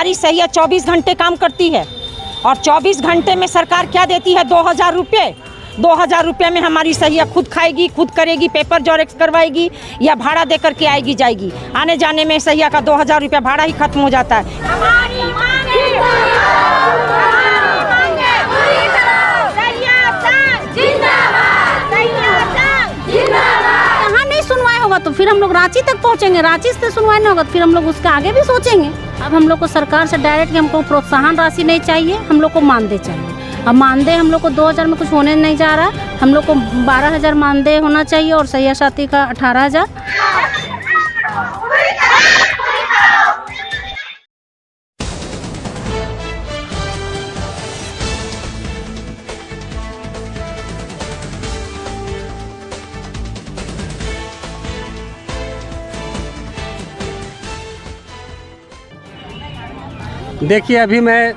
हमारी सैया 24 घंटे काम करती है और 24 घंटे में सरकार क्या देती है? 2000 रुपये। 2000 रुपये में हमारी सैया खुद खाएगी, खुद करेगी, पेपर जेरॉक्स करवाएगी या भाड़ा दे करके आएगी जाएगी। आने जाने में सैया का 2000 रुपया भाड़ा ही खत्म हो जाता है। यहाँ नहीं सुनवाई होगा तो फिर हम लोग रांची तक पहुँचेंगे, रांची से सुनवाई नहीं होगा तो फिर हम लोग उसके आगे भी सोचेंगे। अब हम लोग को सरकार से डायरेक्ट हमको प्रोत्साहन राशि नहीं चाहिए, हम लोग को मानदेय चाहिए। अब मानदेय हम लोग को 2000 में कुछ होने नहीं जा रहा, हम लोग को 12,000 मानदेय होना चाहिए और सैया साथी का 18,000। देखिए, अभी मैं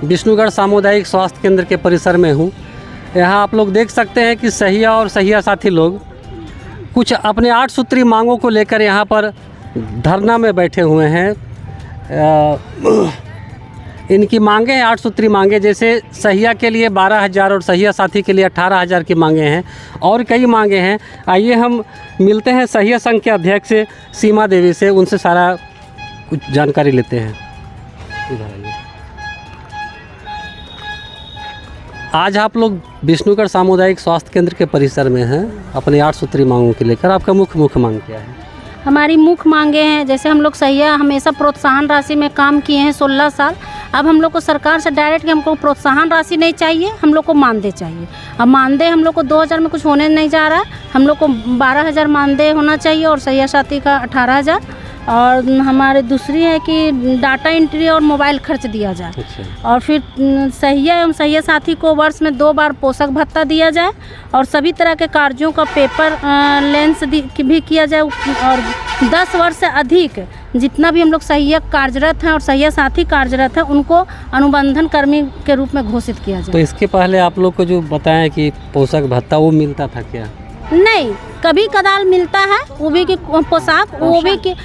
विष्णुगढ़ सामुदायिक स्वास्थ्य केंद्र के परिसर में हूँ। यहाँ आप लोग देख सकते हैं कि सहिया और सहिया साथी लोग कुछ अपने 8 सूत्री मांगों को लेकर यहाँ पर धरना में बैठे हुए हैं। इनकी मांगे हैं 8 सूत्री मांगे, जैसे सहिया के लिए 12,000 और सहिया साथी के लिए 18,000 की मांगे हैं और कई मांगे हैं। आइए हम मिलते हैं सहिया संघ के अध्यक्ष सीमा देवी से, उनसे सारा कुछ जानकारी लेते हैं। आज आप लोग विष्णुगढ़ सामुदायिक स्वास्थ्य केंद्र के परिसर में हैं अपने 8 सूत्री मांगों के लेकर। आपका मुख्य मांग क्या है? हमारी मुख्य मांगे हैं, जैसे हम लोग सैया हमेशा प्रोत्साहन राशि में काम किए हैं 16 साल। अब हम लोग को सरकार से डायरेक्ट हमको प्रोत्साहन राशि नहीं चाहिए, हम लोग को मानदेय चाहिए। अब मानदेय हम लोग को 2000 में कुछ होने नहीं जा रहा, हम लोग को 12,000 मानदेय होना चाहिए और सैया साथी का 18,000। और हमारे दूसरी है कि डाटा एंट्री और मोबाइल खर्च दिया जाए। अच्छा। और फिर सहिया एवं सहिया साथी को वर्ष में 2 बार पोषक भत्ता दिया जाए और सभी तरह के कार्यों का पेपर लेंस भी किया जाए और 10 वर्ष से अधिक जितना भी हम लोग सहायक कार्यरत हैं और सहिया साथी कार्यरत हैं उनको अनुबंधन कर्मी के रूप में घोषित किया जाए। तो इसके पहले आप लोग को जो बताएं कि पोषक भत्ता वो मिलता था क्या? नहीं, कभी कदाल मिलता है, वो भी की पोशाक, वो भी की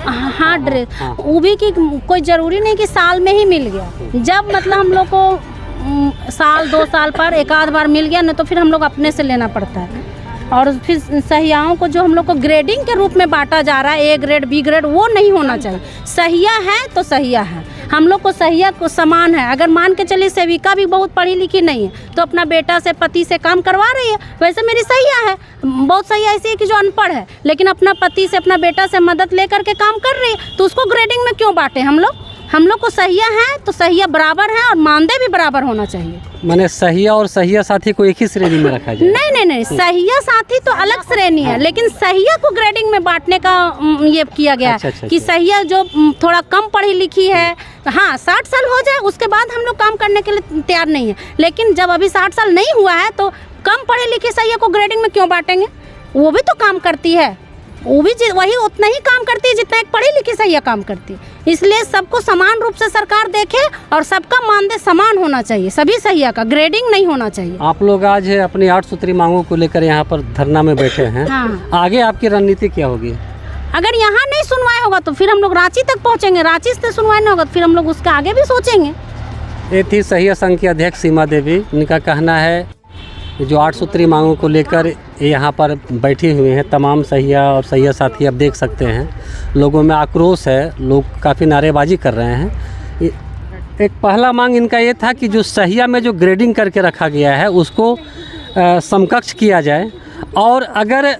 हाँ ड्रेस, वो भी की कोई ज़रूरी नहीं कि साल में ही मिल गया। जब मतलब हम लोग को साल 2 साल पर एक आध बार मिल गया, नहीं तो फिर हम लोग अपने से लेना पड़ता है। और फिर सहियाओं को जो हम लोग को ग्रेडिंग के रूप में बांटा जा रहा है, A ग्रेड B ग्रेड, वो नहीं होना चाहिए। सहिया है तो सहिया है, हम लोग को सहिया को समान है। अगर मान के चलिए सेविका भी बहुत पढ़ी लिखी नहीं है तो अपना बेटा से पति से काम करवा रही है, वैसे मेरी सहिया है। बहुत सहिया ऐसी है कि जो अनपढ़ है लेकिन अपना पति से अपना बेटा से मदद लेकर के काम कर रही है, तो उसको ग्रेडिंग में क्यों बांटे हम लोग? हम लोग को सहिया है तो सहिया बराबर है और मानदेय भी बराबर होना चाहिए। मैंने सहिया और सहिया साथी को एक ही श्रेणी में रखा जाए? नहीं, सहिया साथी तो अलग श्रेणी है, लेकिन सहिया को ग्रेडिंग में बांटने का ये किया गया। अच्छा। कि सहिया जो थोड़ा कम पढ़ी लिखी है, हाँ 60 साल हो जाए उसके बाद हम लोग काम करने के लिए तैयार नहीं है, लेकिन जब अभी 60 साल नहीं हुआ है तो कम पढ़े लिखे सहिया को ग्रेडिंग में क्यों बांटेंगे? वो भी तो काम करती है, वो भी वही उतना ही काम करती है जितना एक पढ़ी लिखी सहिया काम करती है। इसलिए सबको समान रूप से सरकार देखे और सबका मानदेय समान होना चाहिए, सभी सहिया का ग्रेडिंग नहीं होना चाहिए। आप लोग आज अपनी 8 सूत्री मांगों को लेकर यहाँ पर धरना में बैठे हैं। हाँ। आगे आपकी रणनीति क्या होगी? अगर यहाँ नहीं सुनवाई होगा तो फिर हम लोग रांची तक पहुँचेंगे, रांची से सुनवाई नहीं होगा तो फिर हम लोग उसके आगे भी सोचेंगे। ये थी सहिया संघ की अध्यक्ष सीमा देवी। उनका कहना है जो 8 सूत्री मांगों को लेकर यहाँ पर बैठी हुए हैं तमाम सहिया और सहिया साथी। आप देख सकते हैं लोगों में आक्रोश है, लोग काफ़ी नारेबाजी कर रहे हैं। एक पहला मांग इनका ये था कि जो सहिया में जो ग्रेडिंग करके रखा गया है उसको समकक्ष किया जाए। और अगर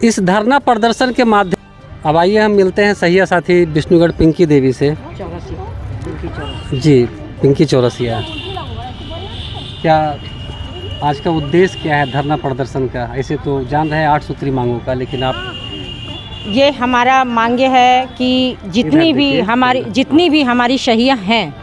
इस धरना प्रदर्शन के माध्यम, अब आइए हम मिलते हैं सहिया साथी विष्णुगढ़ पिंकी देवी से। जी, पिंकी चौरसिया, क्या आज का उद्देश्य क्या है धरना प्रदर्शन का? ऐसे तो जान रहे हैं 8 सूत्री मांगों का, लेकिन आप ये हमारा मांगे है कि जितनी भी हमारी सहिया हैं,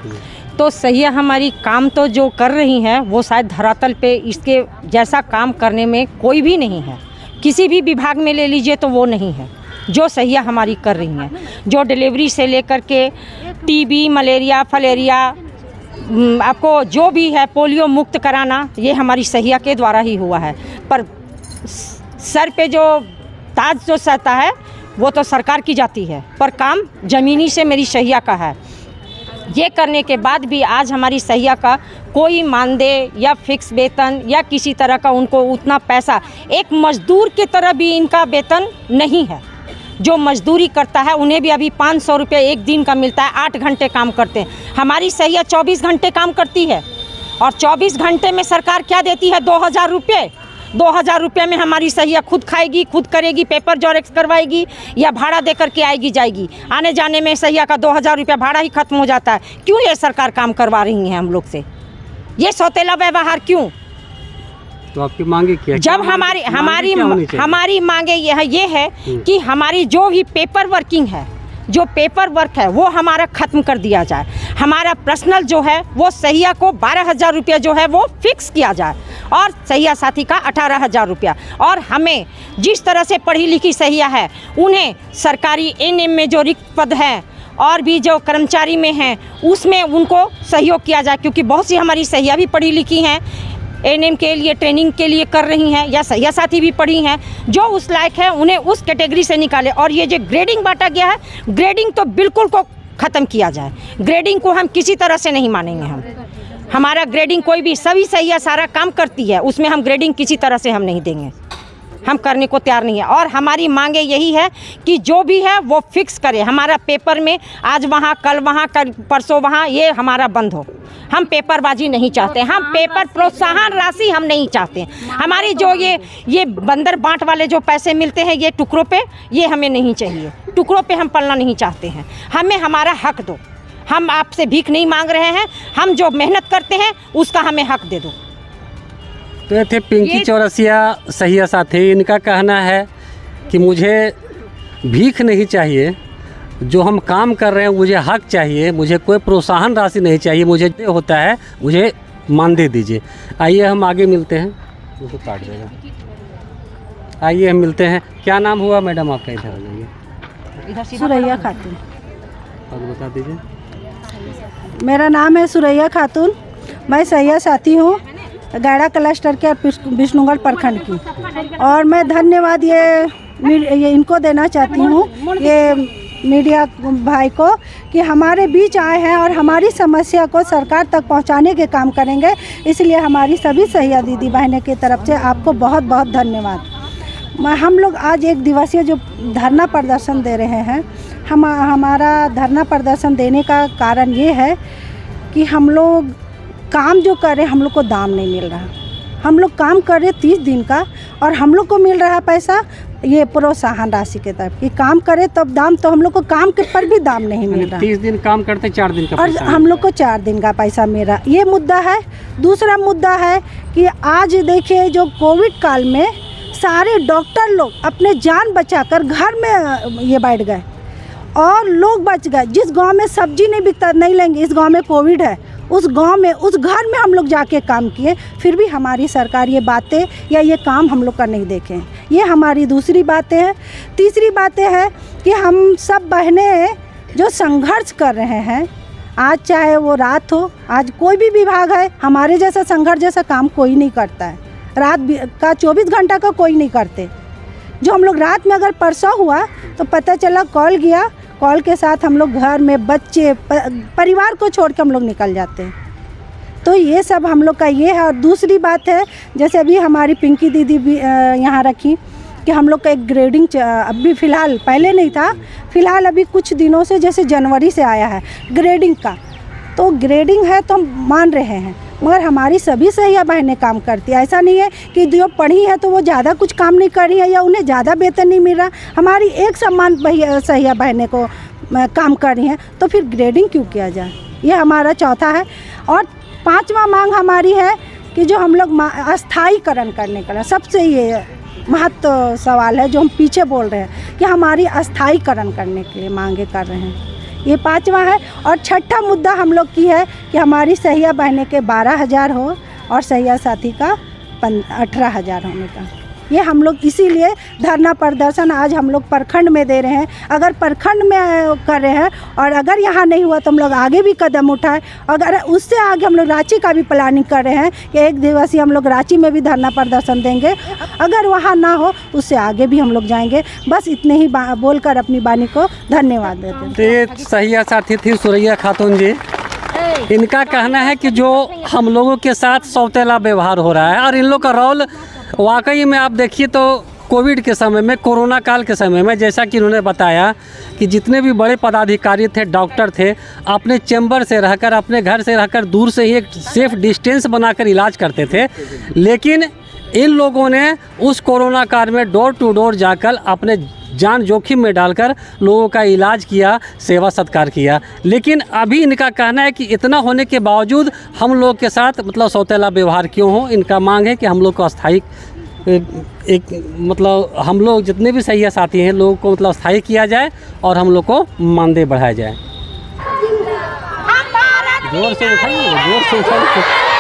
तो सहिया हमारी काम तो जो कर रही हैं वो शायद धरातल पे इसके जैसा काम करने में कोई भी नहीं है। किसी भी विभाग में ले लीजिए तो वो नहीं है जो सहिया हमारी कर रही हैं। जो डिलीवरी से लेकर के TB, मलेरिया, फलेरिया, आपको जो भी है पोलियो मुक्त कराना, ये हमारी सहिया के द्वारा ही हुआ है। पर सर पे जो ताज जो सहता है वो तो सरकार की जाती है, पर काम ज़मीनी से मेरी सहिया का है। ये करने के बाद भी आज हमारी सहिया का कोई मानदेय या फिक्स वेतन या किसी तरह का उनको उतना पैसा, एक मजदूर की तरह भी इनका वेतन नहीं है। जो मजदूरी करता है उन्हें भी अभी 500 रुपये एक दिन का मिलता है, 8 घंटे काम करते हैं। हमारी सहिया 24 घंटे काम करती है और 24 घंटे में सरकार क्या देती है? 2000 रुपये। 2000 रुपये में हमारी सहिया खुद खाएगी, खुद करेगी, पेपर जेरॉक्स करवाएगी या भाड़ा दे करके आएगी जाएगी। आने जाने में सहिया का 2000 रुपया भाड़ा ही खत्म हो जाता है। क्यों ये सरकार काम करवा रही है हम लोग से? ये सौतेला व्यवहार क्यों? तो आपकी मांगे क्या? जब हमारी मांगे ये है कि हमारी जो भी पेपर वर्किंग है, जो पेपर वर्क है वो हमारा ख़त्म कर दिया जाए। हमारा पर्सनल जो है वो सहिया को 12,000 रुपया जो है वो फिक्स किया जाए और सहिया साथी का 18,000 रुपया। और हमें जिस तरह से पढ़ी लिखी सहिया है उन्हें सरकारी एनएम में जो रिक्त पद है और भी जो कर्मचारी में हैं उसमें उनको सहयोग किया जाए, क्योंकि बहुत सी हमारी सहिया भी पढ़ी लिखी हैं, एनएम के लिए ट्रेनिंग के लिए कर रही हैं या सहिया साथी भी पढ़ी हैं, जो उस लायक है उन्हें उस कैटेगरी से निकाले। और ये जो ग्रेडिंग बांटा गया है, ग्रेडिंग तो बिल्कुल को ख़त्म किया जाए। ग्रेडिंग को हम किसी तरह से नहीं मानेंगे। हमारा ग्रेडिंग कोई भी, सभी सहिया सारा काम करती है, उसमें हम ग्रेडिंग किसी तरह से हम नहीं देंगे, हम करने को तैयार नहीं है। और हमारी मांगे यही है कि जो भी है वो फिक्स करे। हमारा पेपर में आज वहाँ कल वहाँ कल परसों वहाँ, ये हमारा बंद हो। हम पेपरबाजी नहीं चाहते, हम पेपर प्रोत्साहन राशि हम नहीं चाहते। हमारी जो ये बंदर बांट वाले जो पैसे मिलते हैं ये टुकड़ों पे, ये हमें नहीं चाहिए। टुकड़ों पे हम पलना नहीं चाहते हैं, हमें हमारा हक दो। हम आपसे भीख नहीं मांग रहे हैं, हम जो मेहनत करते हैं उसका हमें हक दे दो। तो ये थे पिंकी चौरसिया सहिया साथी। इनका कहना है कि मुझे भीख नहीं चाहिए, जो हम काम कर रहे हैं मुझे हक चाहिए, मुझे कोई प्रोत्साहन राशि नहीं चाहिए, मुझे जो होता है मुझे मानदेय दीजिए। आइए हम आगे मिलते हैं, उसको काट देगा। आइए हम मिलते हैं। क्या नाम हुआ मैडम आपका? इधर आ जाइए। सुरैया खातून। और बता दीजिए। मेरा नाम है सुरैया खातून, मैं सहिया साथी हूँ गैड़ा क्लस्टर के विष्णुगढ़ प्रखंड की। और मैं धन्यवाद ये इनको देना चाहती हूँ, ये मीडिया भाई को, कि हमारे बीच आए हैं और हमारी समस्या को सरकार तक पहुँचाने के काम करेंगे। इसलिए हमारी सभी सहिया दीदी बहनें की तरफ से आपको बहुत बहुत धन्यवाद। हम लोग आज एक दिवसीय जो धरना प्रदर्शन दे रहे हैं, हमारा धरना प्रदर्शन देने का कारण ये है कि हम लोग काम जो कर रहे हैं हम लोग को दाम नहीं मिल रहा। हम लोग काम कर रहे 30 दिन का और हम लोग को मिल रहा है पैसा ये प्रोत्साहन राशि के तरफ कि काम करे तब दाम, तो हम लोग को काम के पर भी दाम नहीं मिल रहा। 30 दिन काम करते 4 दिन का और पैसा हम लोग को 4 दिन का पैसा मिल रहा। ये मुद्दा है। दूसरा मुद्दा है कि आज देखिए जो कोविड काल में सारे डॉक्टर लोग अपने जान बचाकर घर में ये बैठ गए और लोग बच गए। जिस गांव में सब्जी नहीं बिकता, नहीं लेंगे, इस गांव में कोविड है, उस गांव में उस घर में हम लोग जाके काम किए, फिर भी हमारी सरकार ये बातें या ये काम हम लोग का नहीं देखें। ये हमारी दूसरी बातें हैं। तीसरी बातें हैं कि हम सब बहनें जो संघर्ष कर रहे हैं, आज चाहे वो रात हो, आज कोई भी विभाग है, हमारे जैसा संघर्ष जैसा काम कोई नहीं करता है। रात का 24 घंटा का कोई नहीं करते। जो हम लोग रात में अगर परसों हुआ तो पता चला कॉल गया, कॉल के साथ हम लोग घर में बच्चे परिवार को छोड़ के हम लोग निकल जाते हैं। तो ये सब हम लोग का ये है। और दूसरी बात है, जैसे अभी हमारी पिंकी दीदी भी यहाँ रखी कि हम लोग का एक ग्रेडिंग अभी फ़िलहाल, पहले नहीं था, फ़िलहाल अभी कुछ दिनों से जैसे जनवरी से आया है ग्रेडिंग का। तो ग्रेडिंग है तो हम मान रहे हैं, मगर हमारी सभी सहिया बहनें काम करती है। ऐसा नहीं है कि जो पढ़ी है तो वो ज़्यादा कुछ काम नहीं कर रही है या उन्हें ज़्यादा वेतन नहीं मिल रहा। हमारी एक समान सहिया बहनें को काम कर रही हैं, तो फिर ग्रेडिंग क्यों किया जाए? ये हमारा चौथा है। और 5वां मांग हमारी है कि जो हम लोग अस्थायीकरण करने का, सबसे ये महत्व सवाल है जो हम पीछे बोल रहे हैं कि हमारी अस्थायीकरण करने के लिए मांगे कर रहे हैं। ये 5वां है। और छठा मुद्दा हम लोग की है कि हमारी सहिया बहने के 12,000 हो और सहिया साथी का 18,000 होने का। ये हम लोग इसीलिए धरना प्रदर्शन आज हम लोग प्रखंड में दे रहे हैं। अगर प्रखंड में कर रहे हैं और अगर यहाँ नहीं हुआ तो हम लोग आगे भी कदम उठाएं। अगर उससे आगे हम लोग रांची का भी प्लानिंग कर रहे हैं कि एक दिवसीय हम लोग रांची में भी धरना प्रदर्शन देंगे। अगर वहाँ ना हो उससे आगे भी हम लोग जाएंगे। बस इतने ही बोलकर अपनी वाणी को धन्यवाद देते हैं। सहिया साथी थी सुरैया खातून जी। इनका कहना है कि जो हम लोगों के साथ सौतेला व्यवहार हो रहा है, और इन लोग का रोल वाकई में आप देखिए तो कोविड के समय में, कोरोना काल के समय में, जैसा कि उन्होंने बताया कि जितने भी बड़े पदाधिकारी थे, डॉक्टर थे, अपने चैम्बर से रहकर, अपने घर से रहकर दूर से ही एक सेफ डिस्टेंस बनाकर इलाज करते थे। लेकिन इन लोगों ने उस कोरोना काल में डोर टू डोर जाकर अपने जान जोखिम में डालकर लोगों का इलाज किया, सेवा सत्कार किया। लेकिन अभी इनका कहना है कि इतना होने के बावजूद हम लोग के साथ मतलब सौतेला व्यवहार क्यों हो। इनका मांग है कि हम लोग को अस्थायी एक मतलब हम लोग जितने भी सही साथी हैं लोगों को मतलब स्थायी किया जाए और हम लोग को मानदेय बढ़ाया जाए। जोर से उठाइए, जोर से उठाइए।